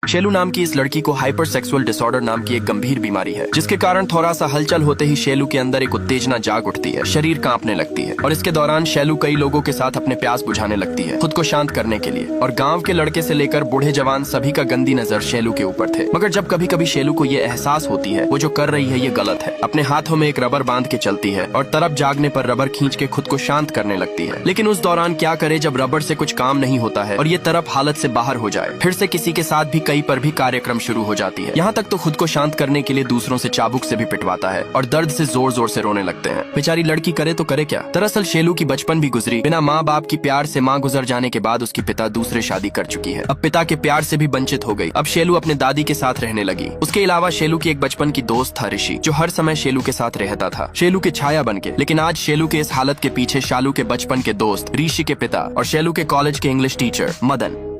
शेलू नाम की इस लड़की को हाइपर सेक्सुअल डिसऑर्डर नाम की एक गंभीर बीमारी है, जिसके कारण थोड़ा सा हलचल होते ही शेलू के अंदर एक उत्तेजना जाग उठती है, शरीर कांपने लगती है और इसके दौरान शेलू कई लोगों के साथ अपने प्यास बुझाने लगती है खुद को शांत करने के लिए। और गांव के लड़के से लेकर बूढ़े जवान सभी का गंदी नजर शेलू के ऊपर थे। मगर जब कभी कभी शेलू को ये एहसास होती है वो जो कर रही है ये गलत है। अपने हाथों में एक रबर बांध के चलती है और तरफ जागने पर रबर खींच के खुद को शांत करने लगती है। लेकिन उस दौरान क्या करे जब रबर से कुछ काम नहीं होता है और ये तरफ हालत से बाहर हो जाए। फिर से किसी के साथ भी कई पर भी कार्यक्रम शुरू हो जाती है। यहाँ तक तो खुद को शांत करने के लिए दूसरों से चाबुक से भी पिटवाता है और दर्द से जोर जोर से रोने लगते हैं। बेचारी लड़की करे तो करे क्या। दरअसल शेलू की बचपन भी गुजरी बिना माँ बाप की प्यार से। माँ गुजर जाने के बाद उसकी पिता दूसरे शादी कर चुकी है। अब पिता के प्यार से भी वंचित हो गई। अब शेलू अपने दादी के साथ रहने लगी। उसके अलावा शेलू की एक बचपन की दोस्त था ऋषि, जो हर समय शेलू के साथ रहता था, शेलू की छाया बन के। लेकिन आज शेलू के इस हालत के पीछे शालू के बचपन के दोस्त, ऋषि के पिता और शेलू के कॉलेज के इंग्लिश टीचर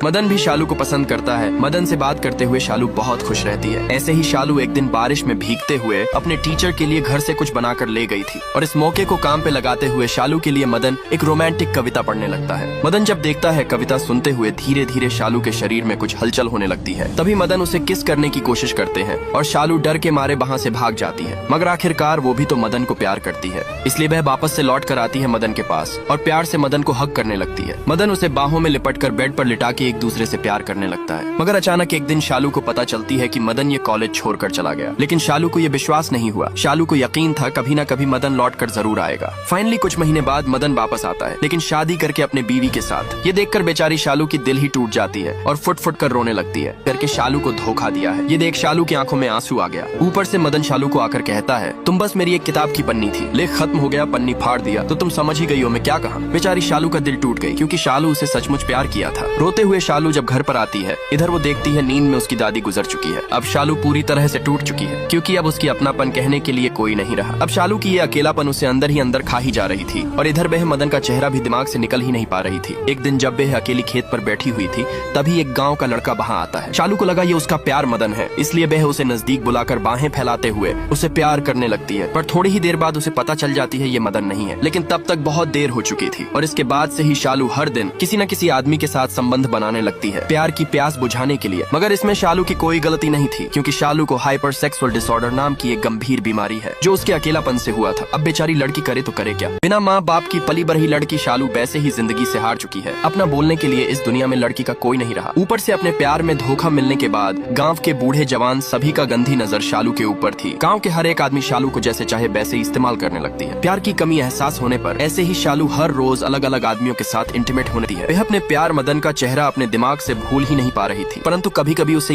मदन भी शालू को पसंद करता है। मदन से बात करते हुए शालू बहुत खुश रहती है। ऐसे ही शालू एक दिन बारिश में भीगते हुए अपने टीचर के लिए घर से कुछ बनाकर ले गई थी और इस मौके को काम पे लगाते हुए शालू के लिए मदन एक रोमांटिक कविता पढ़ने लगता है। मदन जब देखता है कविता सुनते हुए धीरे धीरे शालू के शरीर में कुछ हलचल होने लगती है। तभी मदन उसे किस करने की कोशिश करते हैं और शालू डर के मारे वहाँ से भाग जाती है। मगर आखिरकार वो भी तो मदन को प्यार करती है, इसलिए वह वापस से लौट कर आती है मदन के पास और प्यार से मदन को हक करने लगती है। मदन उसे बाहों में लिपट कर बेड पर लिटा के एक दूसरे से प्यार करने लगता है। मगर अचानक एक दिन शालू को पता चलती है कि मदन ये कॉलेज छोड़कर चला गया। लेकिन शालू को ये विश्वास नहीं हुआ। शालू को यकीन था कभी ना कभी मदन लौटकर जरूर आएगा। फाइनली कुछ महीने बाद मदन वापस आता है, लेकिन शादी करके अपने बीवी के साथ। ये देखकर बेचारी शालू की दिल ही टूट जाती है और फुट फुट कर रोने लगती है करके शालू को धोखा दिया है। ये देख शालू की आंखों में आंसू आ गया। ऊपर से मदन शालू को आकर कहता है, तुम बस मेरी एक किताब की पन्नी थी, लेख खत्म हो गया, पन्नी फाड़ दिया तो तुम समझ ही गई हो मैं क्या कहा। बेचारी शालू का दिल टूट गई, क्योंकि शालू उसे सचमुच प्यार किया था। रोते हुए शालू जब घर पर आती है, इधर वो देखती है नींद में उसकी दादी गुजर चुकी है। अब शालू पूरी तरह से टूट चुकी है, क्योंकि अब उसकी अपनापन कहने के लिए कोई नहीं रहा। अब शालू की ये अकेलापन उसे अंदर ही अंदर खा ही जा रही थी और इधर वह मदन का चेहरा भी दिमाग से निकल ही नहीं पा रही थी। एक दिन जब वह अकेली खेत पर बैठी हुई थी, तभी एक गाँव का लड़का वहाँ आता है। शालू को लगा ये उसका प्यार मदन है, इसलिए वह उसे नजदीक बुलाकर बाहें फैलाते हुए उसे प्यार करने लगती है। पर थोड़ी ही देर बाद उसे पता चल जाती है ये मदन नहीं है। लेकिन तब तक बहुत देर हो चुकी थी और इसके बाद से ही शालू हर दिन किसी न किसी आदमी के साथ संबंध बनाने लगती है, प्यार की प्यास बुझाने के लिए। मगर इसमें शालू की कोई गलती नहीं थी, क्योंकि शालू को हाइपर सेक्सुअल डिसऑर्डर नाम की एक गंभीर बीमारी है, जो उसके अकेलापन से हुआ था। अब बेचारी लड़की करे तो करे क्या। बिना माँ बाप की पली बढ़ी लड़की शालू वैसे ही जिंदगी से हार चुकी है। अपना बोलने के लिए इस दुनिया में लड़की का कोई नहीं रहा। ऊपर से अपने प्यार में धोखा मिलने के बाद गाँव के बूढ़े जवान सभी का गंदी नजर शालू के ऊपर थी। गाँव के हर एक आदमी शालू को जैसे चाहे वैसे इस्तेमाल करने लगती है। प्यार की कमी एहसास होने पर ऐसे ही शालू हर रोज अलग अलग आदमियों के साथ इंटीमेट होती है। वह अपने प्यार मदन का चेहरा अपने दिमाग से भूल ही नहीं पा रही थी, परंतु कभी कभी उसे